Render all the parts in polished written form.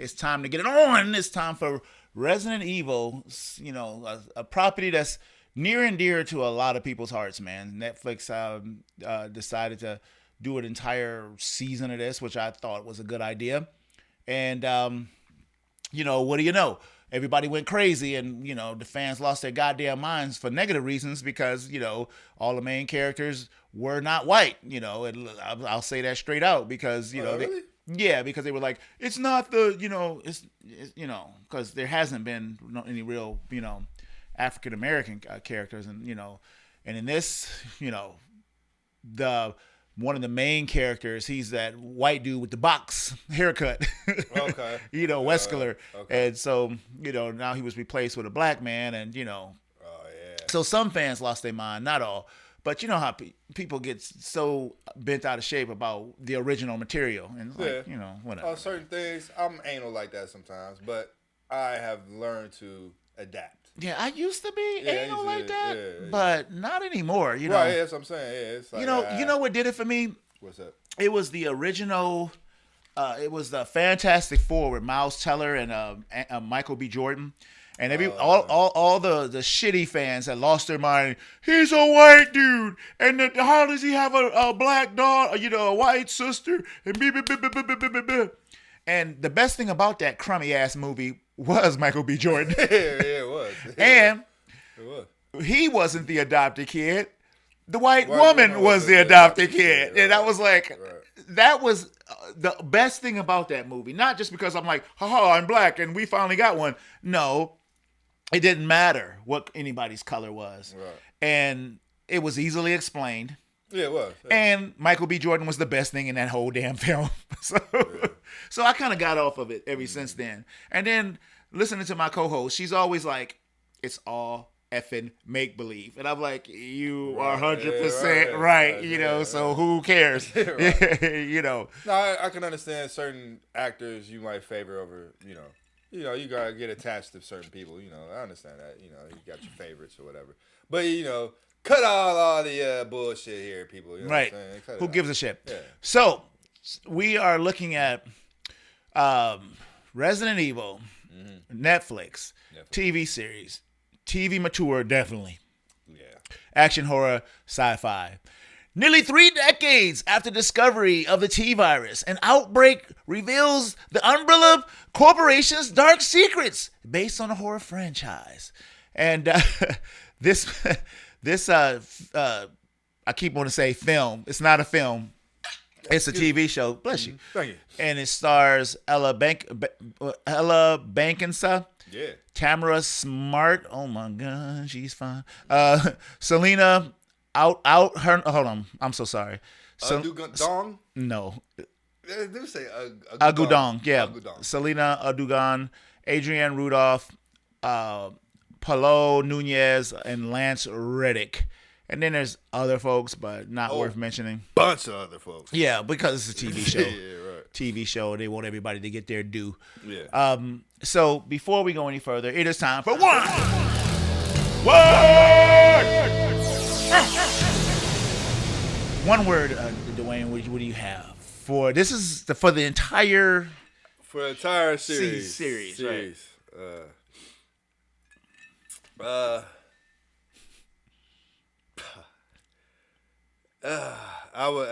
it's time to get it on. It's time for Resident Evil. A property that's near and dear to a lot of people's hearts. Man, Netflix decided to do an entire season of this, which I thought was a good idea. And what do you know? Everybody went crazy, and the fans lost their goddamn minds for negative reasons because all the main characters were not white. I'll say that straight out because really? because they were like, it's not the because there hasn't been any real African American characters, and and in this the one of the main characters, he's that white dude with the box haircut. Okay. Wesker. Okay. And so, now he was replaced with a black man, and Oh yeah. so some fans lost their mind, not all. But you know how people get so bent out of shape about the original material, and whatever. Certain things, I'm anal like that sometimes, but I have learned to adapt. Yeah, I used to be anal like that, yeah. but not anymore. Right, yeah, that's what I'm saying. Yeah, it's like, you know what did it for me? What's up? It was the original. It was the Fantastic Four with Miles Teller and Michael B. Jordan, and all the shitty fans that lost their mind. He's a white dude, and how does he have a black daughter? A white sister, and And the best thing about that crummy ass movie was Michael B. Jordan. Yeah, it was. And It was. he wasn't the adopted kid. The white woman was the adopted kid. Right. And I was like, Right. that was the best thing about that movie. Not just because I'm like, haha, I'm black and we finally got one. No, it didn't matter what anybody's color was. Right. And it was easily explained. Yeah, it was. Yeah. And Michael B. Jordan was the best thing in that whole damn film. So I kind of got off of it ever since then. And then listening to my co-host, she's always like, it's all effing make-believe. And I'm like, you are 100% right, so who cares? No, I can understand certain actors you might favor over, you gotta get attached to certain people, I understand that, you got your favorites or whatever. But, cut all the bullshit here, people. You know right. What I'm saying? Who gives a shit? Yeah. So, we are looking at Resident Evil, Netflix, TV series, TV mature, definitely. Yeah. Action, horror, sci-fi. Nearly 3 decades after discovery of the T-virus, an outbreak reveals the Umbrella Corporation's dark secrets based on a horror franchise. And this I keep wanting to say film. It's not a film. It's a TV show. Bless you. Thank you. And it stars Ella Bankinsa. Yeah. Tamara Smart. Oh my God, she's fine. Selena hold on. I'm so sorry. Dong? No. They do say Agudong. Yeah. Agudong. Selena Adugan, Adrienne Rudolph, Paulo Nunez, and Lance Reddick. And then there's other folks, but not worth mentioning. Bunch of other folks. Yeah, because it's a TV show. Yeah, right. TV show. They want everybody to get their due. Yeah. So before we go any further, it is time for Word! One word, Dwayne. What do you have for this? Is for the entire series. Right? I would.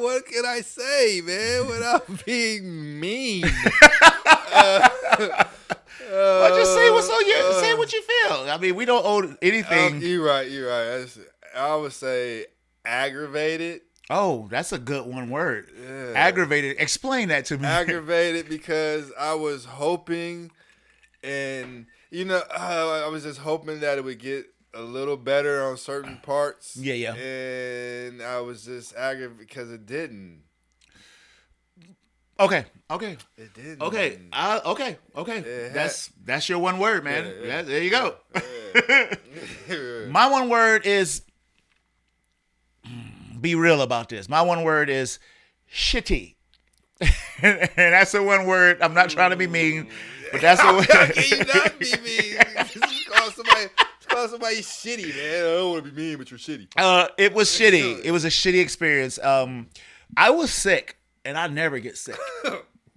What can I say, man, without being mean? Well, just say say what you feel. I mean, we don't owe anything. You're right. I would say aggravated. Oh, that's a good one word. Yeah. Aggravated. Explain that to me. Aggravated because I was hoping, and I was just hoping that it would get a little better on certain parts. Yeah. And I was just aggravated because it didn't. Okay. It didn't. Okay. That's your one word, man. Yeah. There you go. Yeah. My one word is be real about this. My one word is shitty. And that's the one word. I'm not trying to be mean, but that's the word. How can you not be mean? Call somebody shitty, man. I don't want to be mean, but you're shitty. It was shitty. It was a shitty experience. I was sick and I never get sick.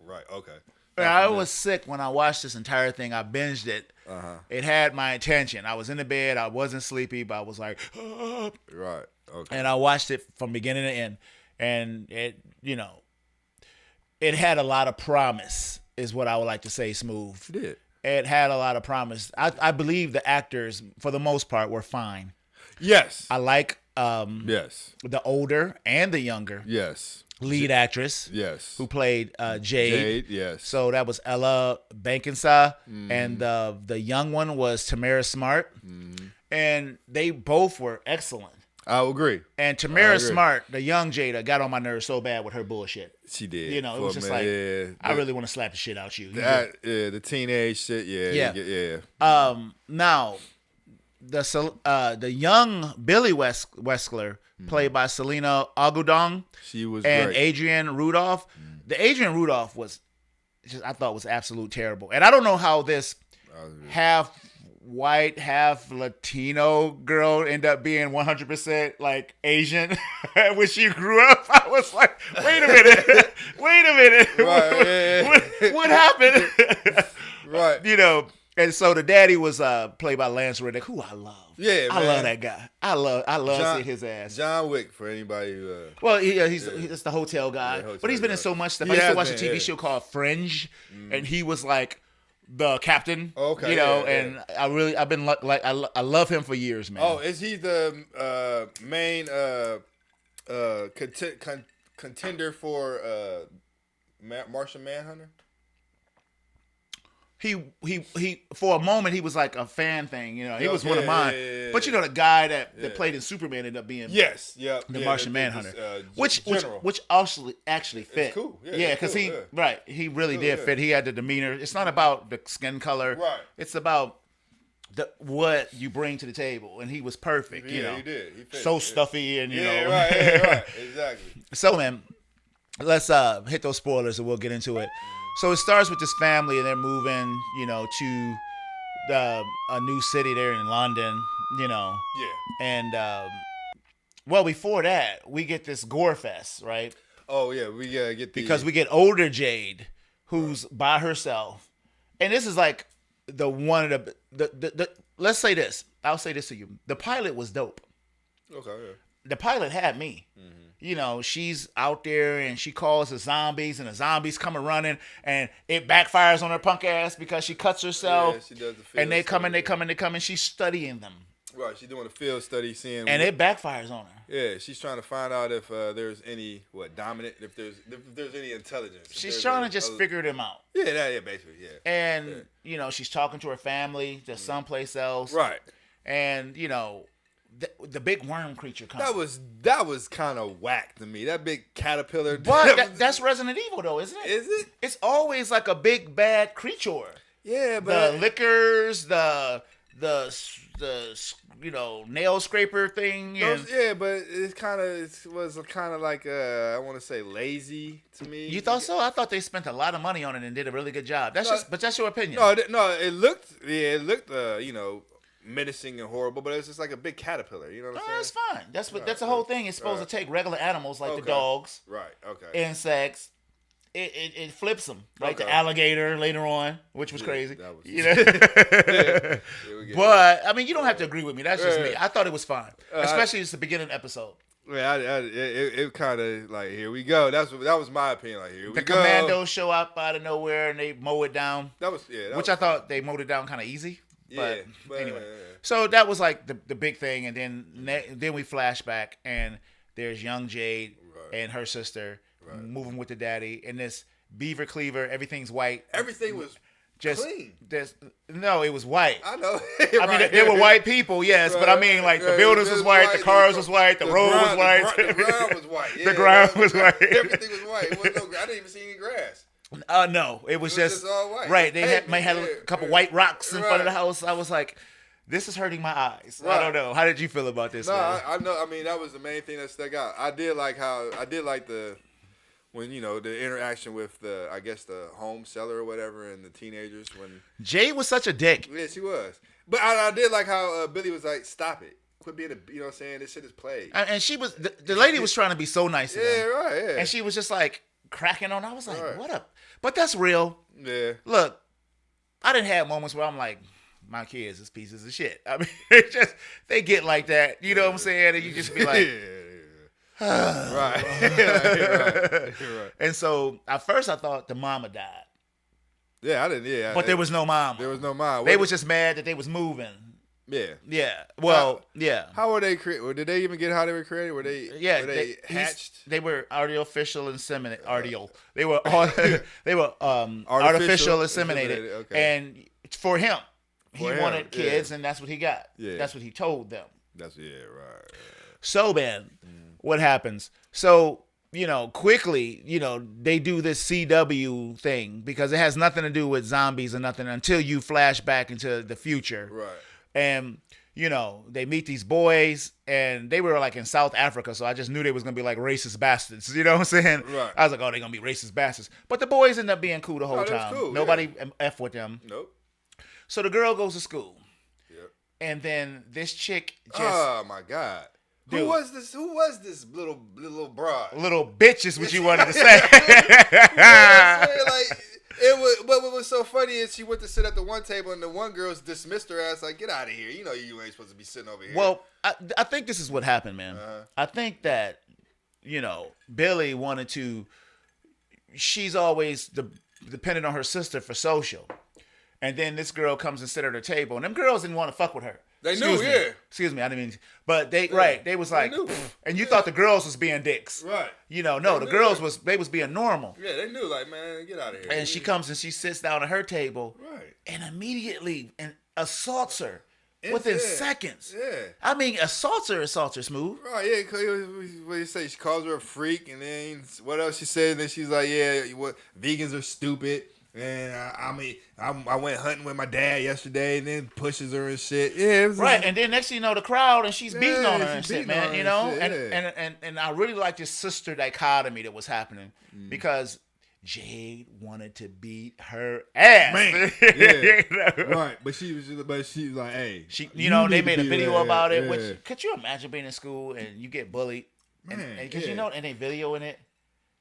Right. Okay. I was sick when I watched this entire thing. I binged it. It had my attention. I was in the bed. I wasn't sleepy, but I was like, Right. Okay. and I watched it from beginning to end. And it, it had a lot of promise, is what I would like to say, Smooth. It did. It had a lot of promise. I believe the actors, for the most part, were fine. Yes. I like Yes. the older and the younger Yes. lead actress Yes. who played Jade. Jade. Yes. So that was Ella Bankensah, and the young one was Tamara Smart, and they both were excellent. I would agree. And Tamara Smart, the young Jada, got on my nerves so bad with her bullshit. She did. It was just like, I really want to slap the shit out you. The teenage shit. Yeah. Now, the young Billy Weskler, played by Selena Agudong, she was and great. Adrian Rudolph. The Adrian Rudolph was I thought was absolute terrible. And I don't know how this half white, half Latino girl ended up being 100% like Asian when she grew up. I was like, wait a minute. Right, what happened? Right. And so the daddy was played by Lance Reddick, who I love. Yeah, I man. love that guy. I love seeing his ass. John Wick, for anybody who... Well, he's the hotel guy, but he's been in so much stuff. I used to watch a TV show called Fringe, and he was like the captain. Okay, and I've been like I love him for years, man. Oh, is he the main contender for Martian Manhunter? He for a moment he was like a fan thing, he was one of mine. Yeah. But the guy that played in Superman ended up being the Martian Manhunter, which actually fit. It's cool. Because he really did fit. He had the demeanor. It's not about the skin color. Right. It's about what you bring to the table, and he was perfect. He did. He fit. So stuffy and right, exactly. So man, let's hit those spoilers and we'll get into it. So it starts with this family, and they're moving, to a new city there in London, Yeah. And before that, we get this gore fest, right? Oh yeah, we get because we get older Jade, who's by herself, and this is like the one of the. Let's say this. I'll say this to you. The pilot was dope. Okay. Yeah. The pilot had me. She's out there and she calls the zombies, and the zombies come running, and it backfires on her punk ass because she cuts herself. Yeah, she does the field and they come study, and she's studying them. Right, she's doing a field study, seeing. And it backfires on her. Yeah, she's trying to find out if there's any dominant, if there's any intelligence. She's trying to just figure them out. Yeah, basically, yeah. And she's talking to her family to someplace else. Right. And the big worm creature comes. That was kind of whack to me. That big caterpillar. But that's Resident Evil, though, isn't it? Is it? It's always like a big bad creature. Yeah, but the lickers, the nail scraper thing. But it was kind of like I want to say lazy to me. You thought so? I thought they spent a lot of money on it and did a really good job. But that's your opinion. No, it looked menacing and horrible, but it's just like a big caterpillar. You know what I'm saying? That's fine. That's the whole thing. It's supposed to take regular animals like the dogs, right? Okay. Insects. It flips them, like the alligator later on, which was crazy. That was, But I mean, you don't have to agree with me. That's just me. I thought it was fine, especially it's the beginning episode. Yeah, it kind of like, here we go. That was my opinion. Like, here we go. The commandos show up out of nowhere and they mow it down. Which I thought they mowed it down kind of easy. But anyway, yeah. So that was like the big thing, and then we flash back, and there's young Jade and her sister moving with the daddy, and this beaver cleaver. Everything's white. Everything was just clean. No, it was white. I know. I mean, there were white people, yes, but I mean, like the buildings was white, the cars was white, the road was white, the ground was white. The ground was white. Everything was white. I didn't even see any grass. No, it was just all white. Right. They had a couple white rocks in front of the house. I was like, this is hurting my eyes. Right. I don't know. How did you feel about this? No, I know. I mean, that was the main thing that stuck out. I did like when the interaction with the home seller or whatever and the teenagers when Jay was such a dick. Yeah, she was. But I did like how Billy was like, "Stop it, quit being what I'm saying, this shit is played." And she was the lady was trying to be so nice to them. Yeah, right. Yeah. And she was just like, cracking on. I was like, Right. what up? But that's real. Yeah. Look, I didn't have moments where I'm like, my kids is pieces of shit. I mean, it's just they get like that. You know what I'm saying? And you just be like, right. right. And so at first I thought the mama died, Yeah, I didn't. Yeah, but there was no mama. There was no mom. They was just mad that they was moving. Yeah. Yeah. Well, yeah. How were they created? Did they even get how they were created? Were they? Yeah, Were they hatched? They were artificial inseminated. They were artificial inseminated. Okay. And for him, he For him, wanted kids, yeah. and that's what he got. Yeah. That's what he told them. That's right. So, man, what happens? So, quickly, they do this CW thing because it has nothing to do with zombies or nothing until you flash back into the future. Right. And, they meet these boys, and they were like in South Africa, so I just knew they was going to be like racist bastards. You know what I'm saying? Right. I was like, oh, they're going to be racist bastards. But the boys end up being cool the whole time. Cool, Nobody F with them. Nope. So the girl goes to school. Yep. And then this chick just... Oh, my God. Dude. Who was this little broad? Little bitch is what you wanted to say. Like, what was so funny is she went to sit at the one table and the one girl's dismissed her ass like, get out of here. You know you ain't supposed to be sitting over here. Well, I think this is what happened, man. Uh-huh. I think that, Billy wanted to... She's always dependent on her sister for social. And then this girl comes and sit at her table. And them girls didn't want to fuck with her. They knew, yeah. Excuse me, I didn't mean... But they was like... knew. And you thought the girls was being dicks. Right. No, the girls was being normal. Yeah, they knew, like, man, get out of here. And she comes and she sits down at her table. Right. And immediately assaults her within seconds. Yeah. I mean, assaults her, Smooth. Right, yeah, what do you say? She calls her a freak, and then what else she said? And then she's like, yeah, vegans are stupid. And I went hunting with my dad yesterday, and then pushes her and shit. Yeah, it was Right, and then next thing you know, the crowd and she's beating on her and she's shit, beating man. on You her know, and shit, and I really like this sister dichotomy that was happening because Jade wanted to beat her ass, Man, yeah. Right, but she was like, hey, they made a video about it. yeah. Which could you imagine being in school and you get bullied, Man, and because yeah. and they videoing it.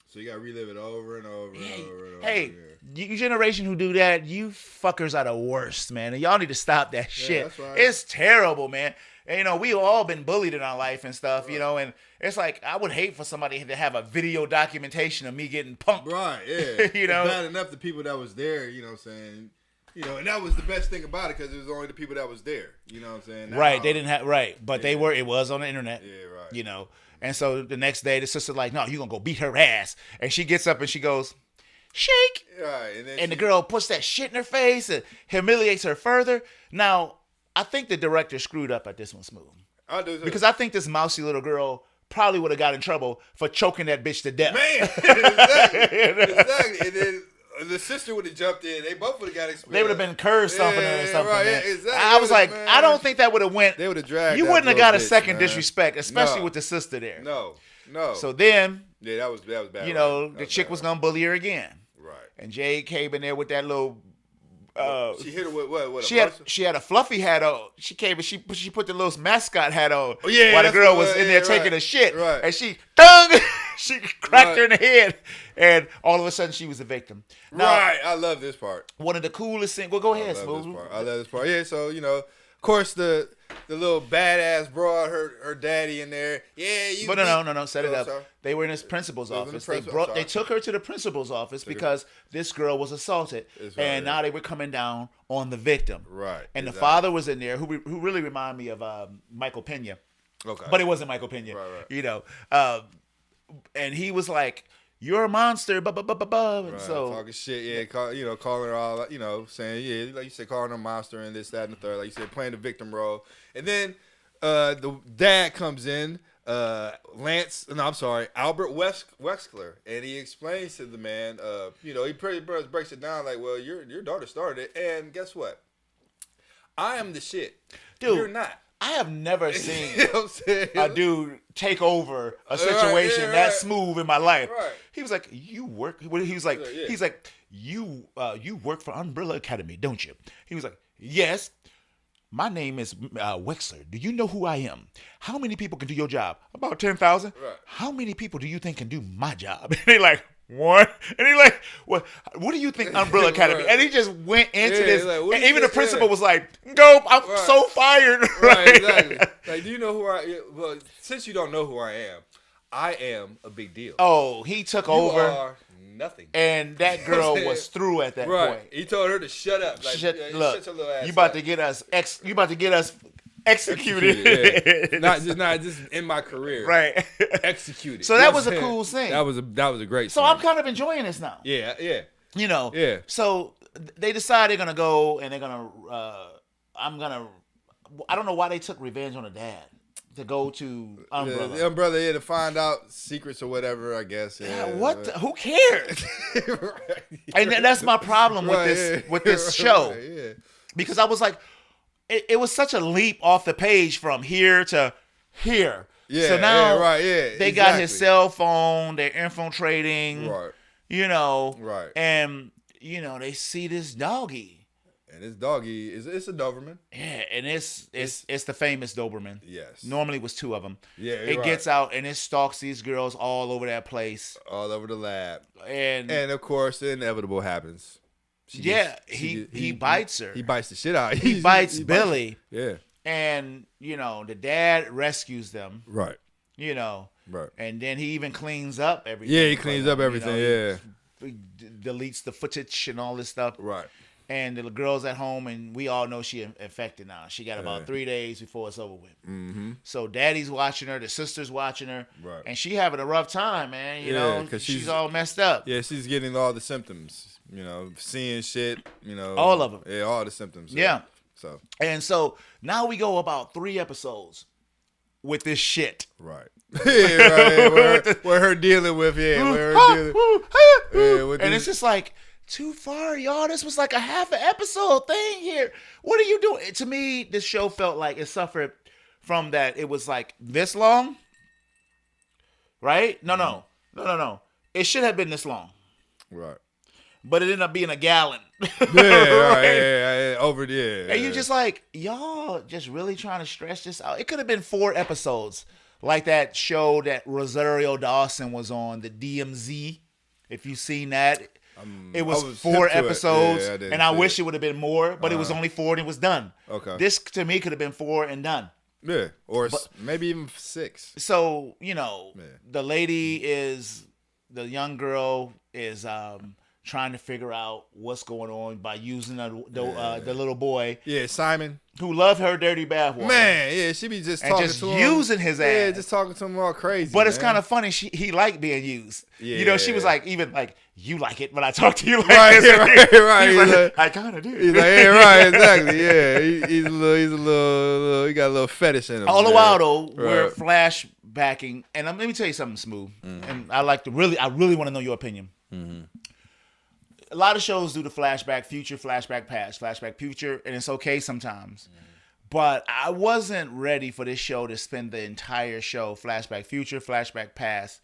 So you gotta relive it over and over and over and over. Hey, you generation who do that, you fuckers are the worst, man. And y'all need to stop that shit. That's right. It's terrible, man. And, we all been bullied in our life and stuff, and it's like I would hate for somebody to have a video documentation of me getting punked. Right, yeah. It's bad enough the people that was there, you know what I'm saying? And that was the best thing about it because it was only the people that was there. You know what I'm saying? Right, they didn't have but it was on the internet. Yeah, right. And so the next day the sister's like, no, you gonna go beat her ass. And she gets up and she goes, shake. Right. And the girl puts that shit in her face and humiliates her further. Now, I think the director screwed up at this one, Smooth. I do too. Because I think this mousy little girl probably would have got in trouble for choking that bitch to death. Man, exactly. And then the sister would have jumped in. They both would have got expelled. They would have been curse stomping her or something. Right, man. yeah, exactly. I was like, I don't think that would have went. They would have dragged. You that wouldn't have little got a bitch, second man. disrespect, especially No. with the sister there. No. So then, Yeah, that was bad. the chick was gonna bully her again. Right. And Jade came in there with that little. She hit her with what? She had a fluffy hat on. She came and she put the little mascot hat on. Oh, yeah, while the that's girl what- was in there yeah, taking right, a shit, right. and she she cracked her in the head, and all of a sudden she was a victim. Now, Right. I love this part. one of the coolest things. Well, go I ahead, love Smooth. this part. I love this part. Yeah. So of course the little badass broad, her daddy in there. Yeah. You. But no. Set it Oh, up. sorry. They were in his principal's They was in the office. principal- They took her to the principal's office because this girl was assaulted, That's right, and now they were coming down on the victim. Right. And the exactly. father was in there, who really reminded me of Michael Pena, Okay. but it wasn't Michael Pena. Right. And he was like, "You're a monster," And Right, so talking shit, calling her all, saying, yeah, like you said, calling her a monster and this, that, and the third, like you said, playing the victim role. And then the dad comes in, Albert Wexler, and he explains to the man, he pretty much breaks it down like, well, your daughter started it, and guess what? I am the shit. Dude, You're not. I have never seen You know what I'm saying? a dude take over a situation yeah, that right. smooth in my life. Right. He was like, "You work." He was like, Yeah. "He's like, you work for Umbrella Academy, don't you?" He was like, "Yes. My name is Wexler. Do you know who I am? How many people can do your job? About 10,000. Right. How many people do you think can do my job?" And they like, one, and he like, what do you think Umbrella Academy? Right. And he just went into this, like, what and do you even the think? principal was like, "Go, I'm so fired." Right, exactly. Like, do you know who I am? Well, since you don't know who I am a big deal. Oh, he took You over, are nothing. and that girl was through at that Right. point. He told her to shut up. Like, Look, shut your little ass you about up. to get us you about to get us executed. Yeah. not just in my career. Right. Executed. So that was a cool scene. That was a great So scene. I'm kind of enjoying this now. Yeah. You know. Yeah. So they decide they're gonna go and they're gonna. I don't know why they took revenge on the dad to go to Umbrella. The Umbrella, to find out secrets or whatever, I guess. Yeah, who cares? Right. And that's my problem with this show. Right, yeah. Because I was like, it was such a leap off the page from here to here. Yeah. So now they got his cell phone. They're infiltrating. Right. You know. Right. And they see this doggy. And this doggy it's a Doberman. Yeah, and it's the famous Doberman. Yes. Normally it was two of them. Yeah. It gets out and it stalks these girls all over that place. All over the lab. And of course the inevitable happens. He bites her. He bites the shit out. He bites Billy. Yeah. And the dad rescues them. Right. Right. And then he even cleans up everything. Yeah, he cleans up everything. He deletes the footage and all this stuff. Right. And the girl's at home, and we all know she infected now. She got about 3 days before it's over with. Mm-hmm. So daddy's watching her, the sister's watching her, right. And she having a rough time, man. You know, because she's all messed up. Yeah, she's getting all the symptoms. Seeing shit. All of them. Yeah, all the symptoms. Yeah. So now we go about 3 episodes with this shit. Right. Yeah, right. Where her dealing with and it's just like. Too far, y'all. This was like a half an episode thing here. What are you doing? To me, this show felt like it suffered from that. It was like this long, right? No. It should have been this long, right? But it ended up being a gallon. Yeah, right? Yeah, over there. And you just like, y'all just really trying to stretch this out. It could have been 4 episodes, like that show that Rosario Dawson was on, the DMZ. If you've seen that. It was 4 episodes, and I wish it would have been more, but it was only 4 and it was done. Okay. This, to me, could have been 4 and done. Yeah, or maybe even 6. So, the the young girl is trying to figure out what's going on by using the little boy. Yeah, Simon. Who loved her dirty bathwater. Man, yeah, she be just talking to him. Using his ass. Yeah, just talking to him all crazy. But it's kind of funny. He liked being used. Yeah. She was like, even like, you like it when I talk to you like right, this. Right. He's like, I kind of do. He's like, yeah, right, exactly. Yeah, he's a little, he got a little fetish in him. All the while, though, we're flashbacking. And let me tell you something, Smooth. Mm-hmm. And I really want to know your opinion. Mm-hmm. A lot of shows do the flashback future, flashback past, flashback future, and it's okay sometimes. Mm-hmm. But I wasn't ready for this show to spend the entire show flashback future, flashback past.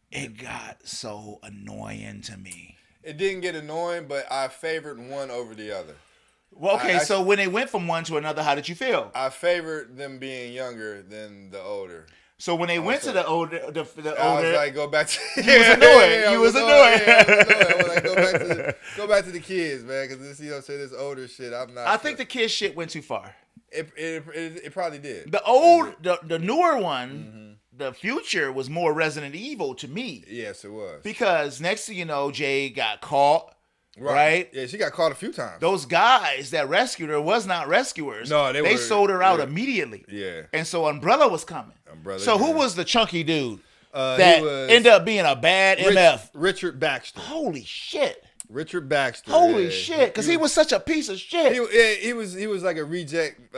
It got so annoying to me. It didn't get annoying, but I favored one over the other. Well, okay, so when they went from one to another, how did you feel? I favored them being younger than the older. So when they went to the older, I was like, go back to. You was annoyed. You was annoyed. I was like, go back to the kids, man, because this older shit. I'm not. I think the kids shit went too far. It probably did. The newer one, mm-hmm. The future was more Resident Evil to me. Yes, it was. Because next thing you know, Jay got caught. Right? Yeah, she got caught a few times. Those guys that rescued her was not rescuers. No, they sold her out immediately. Yeah. And so Umbrella was coming. So who was the chunky dude that ended up being a bad MF? Richard Baxter. Holy shit. Richard Baxter. Holy shit, because he was such a piece of shit. He was like a reject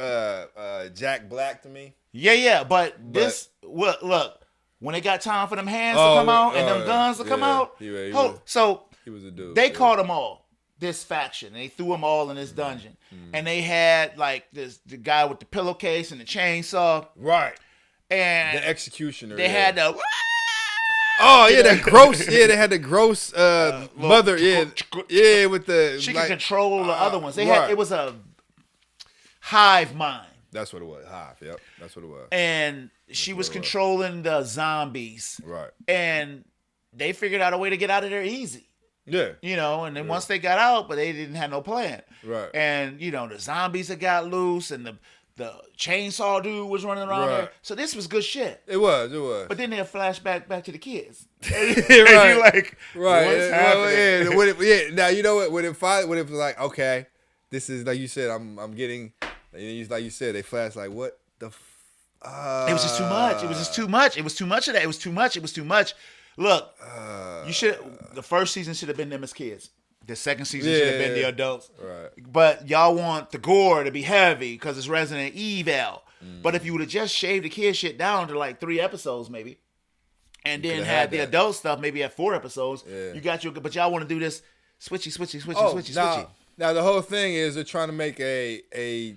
Jack Black to me. Yeah, but this look, when they got time for them hands to come out and them guns to come out, he was a dude. They caught them all. This faction, they threw them all in this dungeon, and they had like the guy with the pillowcase and the chainsaw, right? And the executioner. They had the. Oh yeah, that gross. Yeah, they had the gross mother. Yeah, with the. She could control the other ones. They had. It was a hive mind. That's what it was. Hive. Yep. That's what it was. And she was controlling the zombies. Right. And they figured out a way to get out of there easy. Yeah. You know, and then once they got out, but they didn't have no plan. Right. And, you know, the zombies that got loose and the chainsaw dude was running around there. So this was good shit. It was. But then they'll flashback back to the kids. And right. You're like, right. What's happening? Well, now, you know what? When it was like, okay, this is, like you said, I'm getting, like you said, they flash like, what the it was just too much. It was just too much. It was too much of that. It was too much. It was too much. Look, the first season should have been them as kids. The second season should have been the adults. Right. But y'all want the gore to be heavy because it's Resident Evil. But if you would have just shaved the kid shit down to like 3 episodes maybe, and then had the adult stuff maybe at 4 episodes, you got your. But y'all want to do this switchy. Now the whole thing is they're trying to make a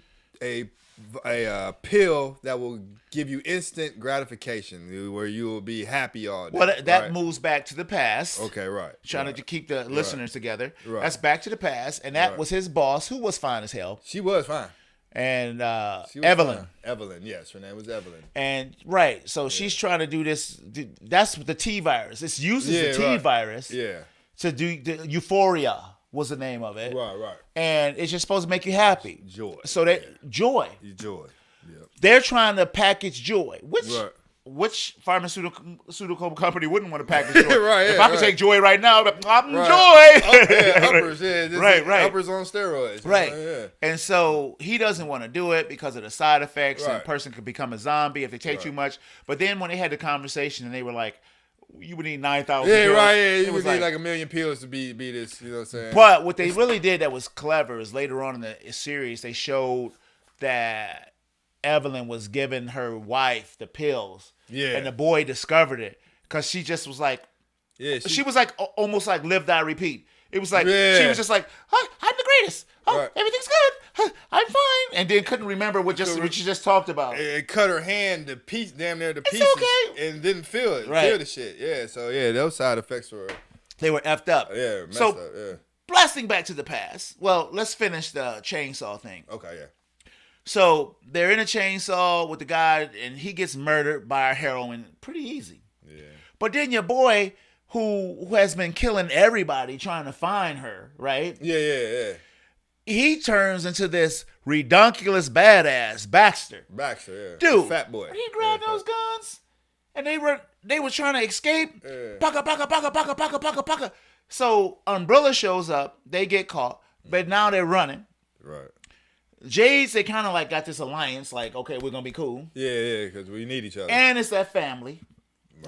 pill that will give you instant gratification, where you will be happy all day. Well, that moves back to the past. Okay, right. Trying to keep the listeners together. Right. That's back to the past, and that was his boss, who was fine as hell. She was fine. And Evelyn. Fine. Evelyn, yes, her name was Evelyn. And so she's trying to do this. That's the T virus. It uses the T virus. Yeah. To do the Euphoria was the name of it. Right. And it's just supposed to make you happy. Joy. So joy. Joy. Yeah. They're trying to package joy. Which pharmaceutical company wouldn't want to package joy? If I could take joy right now, I'm joy. Uppers, right. Uppers on steroids. Right. Yeah. And so he doesn't want to do it because of the side effects, and a person could become a zombie if they take too much. But then when they had the conversation and they were like, you would need 9,000 pills. Yeah, you would need like 1 million pills to be this, you know what I'm saying? But what they really did that was clever is later on in the series, they showed that Evelyn was giving her wife the pills. Yeah. And the boy discovered it because she just was like, she was like almost like live, die, repeat. It was like, she was just like, I'm the greatest. Everything's good. I'm fine. And then couldn't remember what she just talked about. It cut her hand to pieces, damn near to pieces. Okay. And didn't feel it. Feel the shit. Yeah, so those side effects were. They were effed up. Yeah, messed up. Yeah. Blasting back to the past. Well, let's finish the chainsaw thing. Okay, yeah. So they're in a chainsaw with the guy, and he gets murdered by a heroine pretty easy. Yeah. But then your boy, who has been killing everybody trying to find her, right? Yeah. He turns into this redunculous badass, Baxter. Yeah. Dude, fat boy. He grabbed those guns, and they were trying to escape. Yeah. Paka. So Umbrella shows up. They get caught, but now they're running. Right. Jades, they kind of like got this alliance, like, okay, we're gonna be cool. Yeah, because we need each other. And it's that family,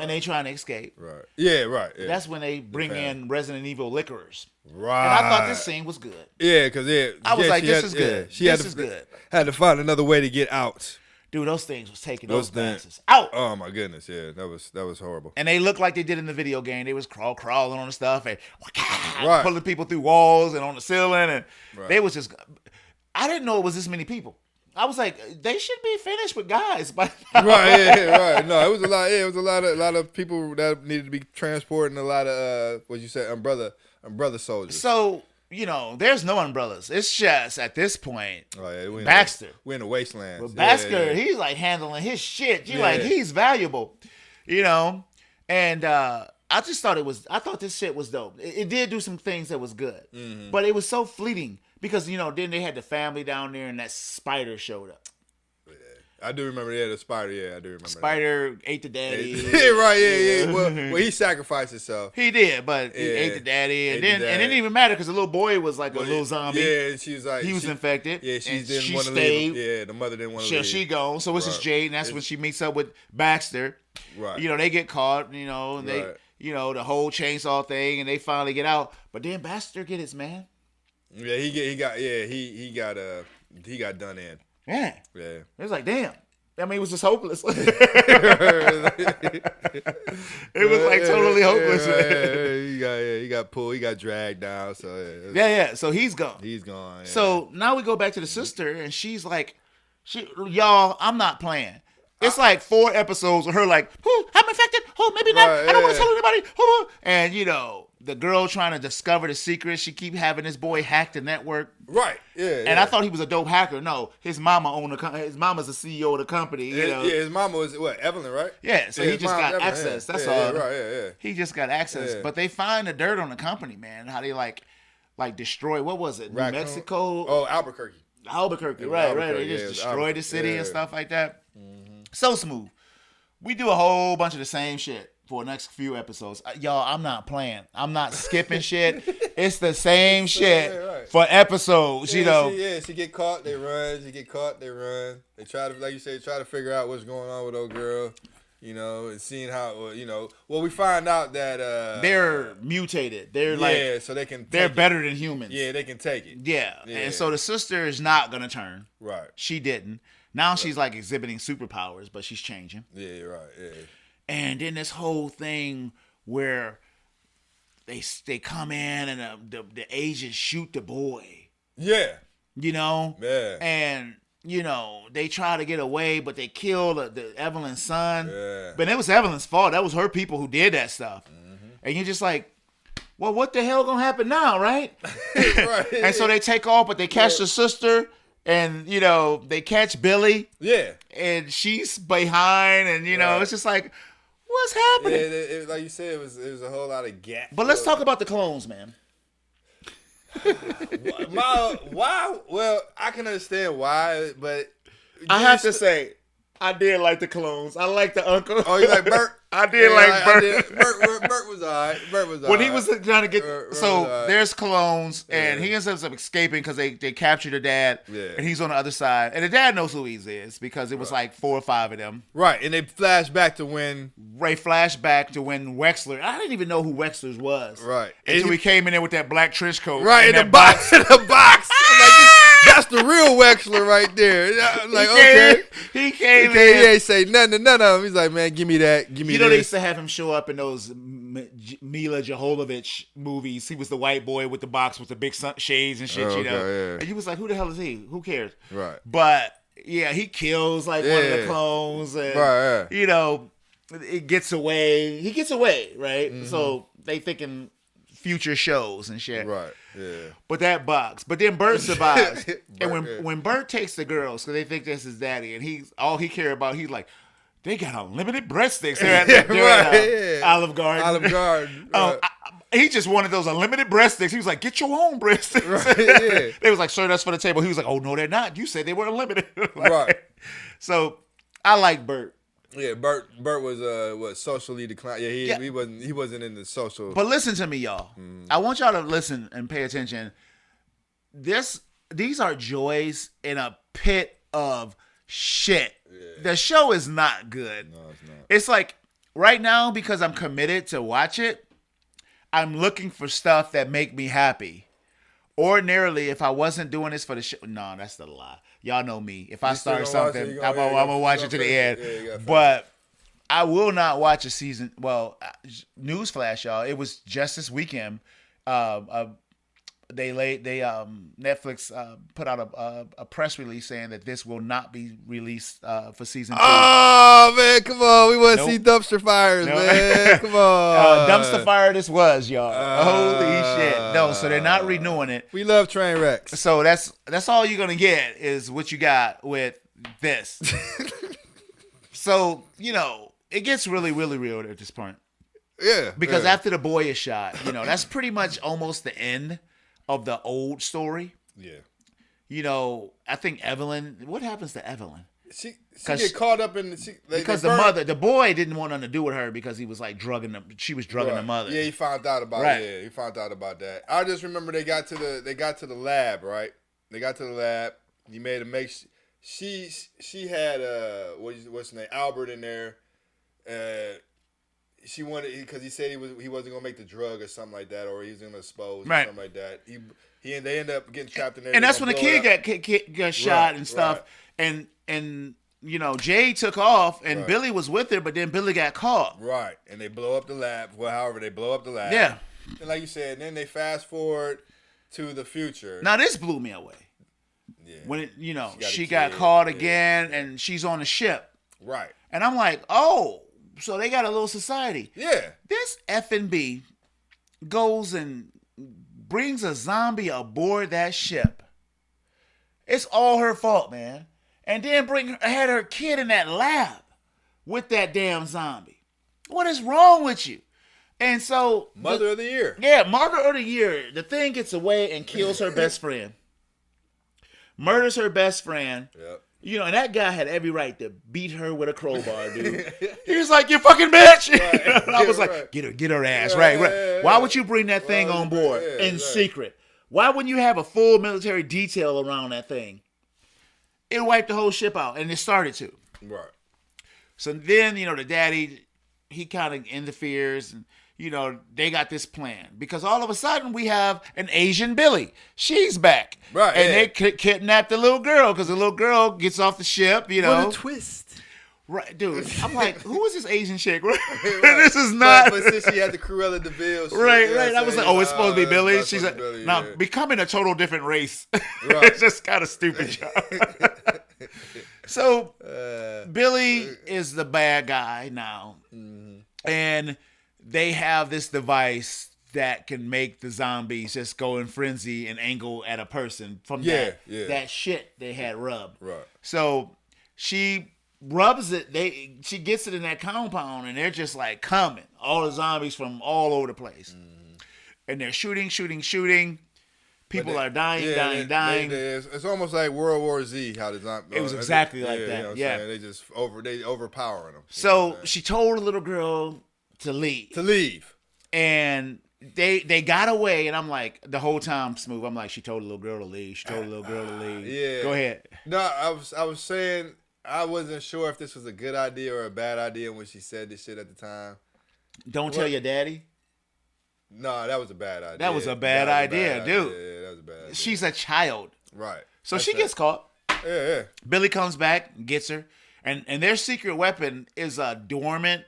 and they trying to escape. Right. Yeah, right. Yeah. That's when they bring in Resident Evil liquors. Right. And I thought this scene was good. Yeah, because I was like, this is good. This is good. Had to find another way to get out. Dude, those things was taking those bastards out. Oh my goodness, yeah, that was horrible. And they looked like they did in the video game. They was crawling on the stuff and pulling people through walls and on the ceiling, and they was just. I didn't know it was this many people. I was like, they should be finished with guys. Right. No, it was a lot. Yeah, it was a lot of people that needed to be transporting. A lot of what you said, umbrella soldiers. So there's no umbrellas. It's just at this point, Baxter. We're in the wasteland. Well, Baxter, he's like handling his shit. Like he's valuable, and. I just thought I thought this shit was dope. It did do some things that was good, but it was so fleeting because, then they had the family down there and that spider showed up. Yeah. I do remember, the spider. Yeah, I do remember. Spider ate the daddy. Yeah. Well, he sacrificed himself. He did, but he ate the daddy, and then it didn't even matter because the little boy was like a little zombie. Yeah, she was like he was infected. Yeah, she didn't want to leave. Yeah, the mother didn't want to leave. She gone. So it's just Jade, and that's when she meets up with Baxter. Right. They get caught. And they. The whole chainsaw thing, and they finally get out. But then Baxter get his man. Yeah, he got done in. Yeah. Yeah. It was like, damn. I mean, it was just hopeless. It was like totally hopeless. He got pulled. He got dragged down. So yeah. So he's gone. He's gone. Yeah. So now we go back to the sister, and she's like, y'all, I'm not playing. It's like 4 episodes of her like, I'm infected. Oh, maybe not. I don't want to tell anybody. And, the girl trying to discover the secret. She keep having this boy hack the network. Right. Yeah. And I thought he was a dope hacker. No, his mama owned his mama's the CEO of the company. You know? Yeah, his mama was what, Evelyn, right? Yeah, so he just got Evelyn, access. Yeah. That's Yeah, all. right, yeah. He just got access. Yeah. But they find the dirt on the company, man. How they like destroy, what was it? Raccoon? New Mexico? Oh, Albuquerque. Albuquerque, It was right. Albuquerque, They just yeah, it was destroyed the city and yeah. stuff like that. So smooth. We do a whole bunch of the same shit for the next few episodes. Y'all, I'm not playing. I'm not skipping shit. It's the same shit right. for episodes, you know. She get caught, they run. She get caught, they run. They try to, like you say, try to figure out what's going on with old girl, you know, and seeing how, you know. Well, we find out that They're mutated. They're so they can. they're take better than humans. Yeah, they can take it. Yeah. And so the sister is not gonna turn. Right. She didn't. Now she's like exhibiting superpowers, but she's changing. Yeah, right. Yeah. And then this whole thing where they come in and the agents shoot the boy. Yeah. You know? Yeah. And, you know, they try to get away, but they kill the Evelyn's son. Yeah. But it was Evelyn's fault. That was her people who did that stuff. Mm-hmm. And you're just like, well, what the hell gonna happen now, right? Right. And so they take off, but they catch the sister. And, you know, they catch Billy. Yeah. And she's behind. And, you know, Right. It's just like, what's happening? Yeah, like you said, it was a whole lot of gap. But let's talk about the clones, man. Why? Well, I can understand why, but I have to say, I did like the clones. I like the uncle. Oh, you like Bert? I did like Bert. Bert was all right. Bert was all When right. he was trying to get Bert there's clones, and Yeah. he ends up escaping because they captured the dad, Yeah. and he's on the other side, and the dad knows who he is because it was like 4 or 5 of them. Right, and they flash back to when. Ray flashback to when Wexler. I didn't even know who Wexler was. Right. Until he came in there with that black trench coat. Right, in the that box. In the box. I'm like, that's the real Wexler right there. I'm like, okay. He came He in. ain't say nothing to none of them. He's like, man, give me that. Give me You know, they used this. to have him show up in those Mila Jovovich movies. He was the white boy with the box with the big shades and shit, Oh, you know. okay, yeah. And you was like, who the hell is he? Who cares? Right. But, yeah, he kills like one of the Yeah. clones. And, Right, yeah. you know, it gets away. He gets away, right? Mm-hmm. So they thinking future shows and shit. Right, yeah. But that box. But then Bert survives. And Bert, when Bert takes the girls, because they think this is daddy, and he's all he care about, he's like, they got unlimited breadsticks. They're at, Right, yeah. Olive Garden. Olive Garden. Right. He just wanted those unlimited breadsticks. He was like, get your own breadsticks. Right, yeah. They was like, sir, that's for the table. He was like, oh, no, they're not. You said they were unlimited. Like, Right. So I like Bert. Yeah, Bert was socially declined. Yeah, Yeah. he wasn't in the social. But listen to me, y'all. I want y'all to listen and pay attention. These are joys in a pit of shit. Yeah. The show is not good. No, it's not. It's like right now, because I'm committed to watch it, I'm looking for stuff that make me happy. Ordinarily, if I wasn't doing this for the show, no, that's the lie. Y'all know me. If I start something, I'm gonna watch it to the end. But I will not watch a season. Well, newsflash, y'all. It was just this weekend. Netflix put out a press release saying that this will not be released for season 2. Oh man, come on! We want to Nope. see dumpster fires, No. man. Come on, Dumpster fire this was, y'all. Holy shit. No, so they're not renewing it. We love train wrecks. So that's all you're gonna get is what you got with this. So, you know, it gets really, really real at this point. Yeah, Because yeah. after the boy is shot, you know, that's pretty much almost the end of the old story. Yeah, You know, I think Evelyn, what happens to Evelyn? she 'Cause- get caught up in Because the boy didn't want nothing to do with her because he was like she was drugging the mother. Yeah, he found out about Right. Yeah, he found out about that. I just remember they got to the lab, right? They got to the lab. He made a make. She had what's her name, Albert in there. She wanted because he said he wasn't gonna make the drug or something like that, or he was gonna expose Right. or something like that. They end up getting trapped in there. And that's when the blow it kid up. got shot Right, and stuff. right. And you know, Jay took off and Right. Billy was with her, but then Billy got caught. Right, and they blow up the lab. Well, however, they blow up the lab. Yeah. And like you said, then they fast forward to the future. Now this blew me away. Yeah. When it, you know, She got a she got kid, caught yeah. again and she's on a ship. Right. And I'm like, oh, so they got a little society. Yeah. This F&B goes and brings a zombie aboard that ship. It's all her fault, man. And then had her kid in that lab with that damn zombie. What is wrong with you? And so Mother of the Year. Yeah, Mother of the Year. The thing gets away and kills her best friend. Murders her best friend. Yep. You know, and that guy had every right to beat her with a crowbar, dude. He was like, "You fucking bitch!" Right. I was like, right. "Get her ass right." Why would you bring that thing on board in secret? Why wouldn't you have a full military detail around that thing? It wiped the whole ship out, and it started to. Right. So then, the daddy, he kind of interferes, and they got this plan because all of a sudden we have an Asian Billy. She's back, right? And they kidnap the little girl because the little girl gets off the ship. What a twist, right, dude? I'm like, who is this Asian chick? Right. This is not. But since she had the Cruella de Vil, right. I was like, oh, it's supposed to be Billy. She's like, Billy, now becoming a total different race. Right. It's just kind of stupid, job. So Billy is the bad guy now, and they have this device that can make the zombies just go in frenzy and angle at a person from that shit they had rubbed. Right. So she rubs it. She gets it in that compound, and they're just like coming. All the zombies from all over the place, and they're shooting. People are dying. It's almost like World War Z. How the zombie. It was exactly like that. You know they just overpowering them. So she told the little girl to leave. And they got away, and I'm like, the whole time, Smooth, I'm like, she told the little girl to leave. Yeah. Go ahead. No, I was saying I wasn't sure if this was a good idea or a bad idea when she said this shit at the time. Don't tell your daddy? No, that was a bad idea. That was a bad idea, dude. Yeah, that was a bad idea. She's a child. Right. So she gets caught. Yeah. Billy comes back and gets her. And their secret weapon is a dormant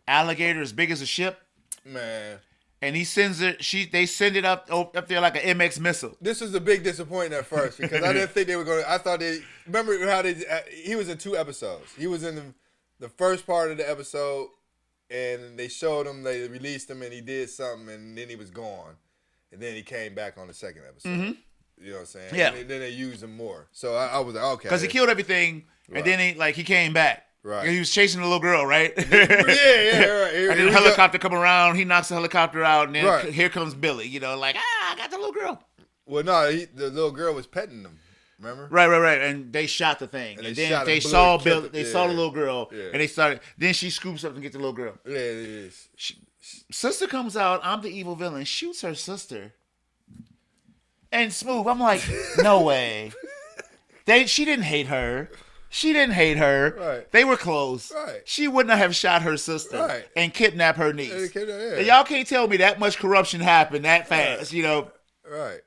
alligator as big as a ship. Man. And he sends it. They send it up there like an MX missile. This was a big disappointment at first because I didn't think they were going to. I thought remember how he was in 2 episodes. He was in the first part of the episode, and they showed him, they released him, and he did something, and then he was gone, and then he came back on the second episode. Mm-hmm. You know what I'm saying? Yeah. And then they used him more. So I was like, okay. Because he killed everything, and then he came back. Right. He was chasing the little girl, right? Yeah, right. And then the helicopter come around, he knocks the helicopter out, and then here comes Billy, I got the little girl. Well, no, the little girl was petting him, remember? Right. And they shot the thing. And then they saw Billy, they saw the little girl, and they started, then she scoops up and gets the little girl. Yeah, it is. Sister comes out, I'm the evil villain, shoots her sister. And Smooth, I'm like, no way. She didn't hate her. Right. They were close. Right. She wouldn't have shot her sister and kidnapped her niece. Yeah. Y'all can't tell me that much corruption happened that fast, Right.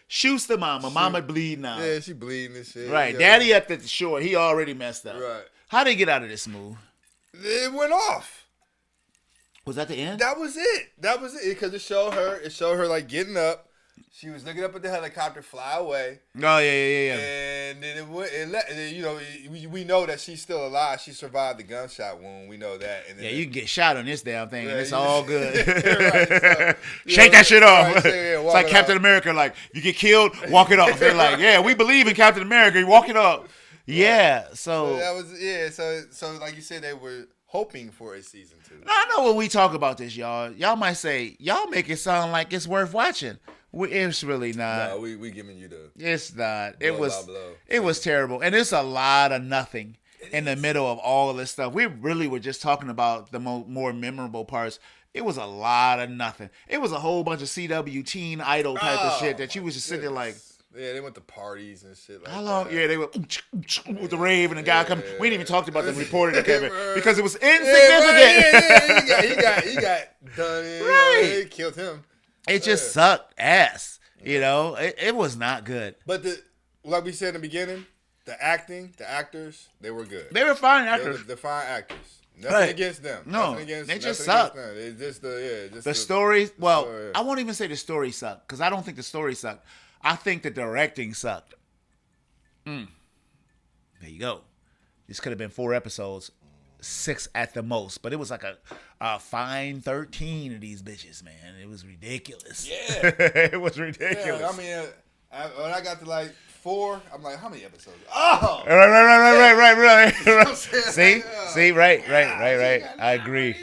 Shoots the mama bleeding out. Yeah, she bleeding and shit. Right. Daddy up at the shore, he already messed up. Right. How'd they get out of this, Smooth? It went off. Was that the end? That was it. Because it showed her like getting up. She was looking up at the helicopter fly away. Oh, yeah. And then we know that she's still alive. She survived the gunshot wound. We know that. And then you can get shot on this damn thing, and it's all good. Right, Shake that shit off. Right, it's like Captain America. Like, you get killed, walk it off. They're like, yeah, we believe in Captain America. You walk it off. Yeah, so. That was, so like you said, they were hoping for a season 2. Now, I know when we talk about this, y'all might say, y'all make it sound like it's worth watching. It's really not. No, we giving you the. It's not. Blow. It was terrible, and it's a lot of nothing in the middle of all of this stuff. We really were just talking about the more memorable parts. It was a lot of nothing. It was a whole bunch of CW teen idol type of shit that you was just sitting there like. Yeah, they went to parties and shit like how long? that. Yeah, they went with the rave and the guy coming. We ain't even talked about the reporter that came in because it was insignificant. Yeah, he got done. They killed him. It just sucked ass. It was not good. But like we said in the beginning, the actors, they were good. They were fine actors. They're fine actors. Nothing against them. No, they just suck. It's just the story. Well, I won't even say the story sucked because I don't think the story sucked. I think the directing sucked. There you go. This could have been 4 episodes. 6 at the most, but it was like a fine 13 of these bitches, man. It was ridiculous. Yeah. It was ridiculous. Yeah, I mean, when I got to like 4, I'm like, how many episodes? Oh, Right. See, right. I agree.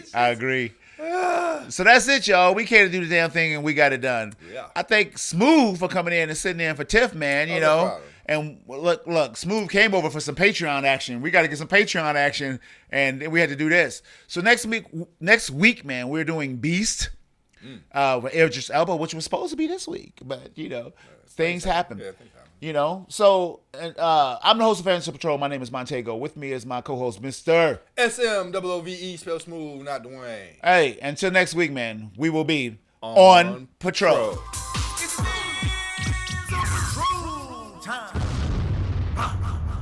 So that's it, y'all. We came to do the damn thing and we got it done. Yeah. I thank Smooth for coming in and sitting in for Tiff, man. You know. problem. And look, Smooth came over for some Patreon action. We got to get some Patreon action, and we had to do this. So next week, man, we're doing Beast. Idris Elba, which was supposed to be this week, but you know, things happen. Yeah, things happen. You know, so I'm the host of Fantasy Patrol. My name is Montego. With me is my co-host, Mr. SMOOVE, spell smooth, not Dwayne. Hey, until next week, man, we will be on patrol.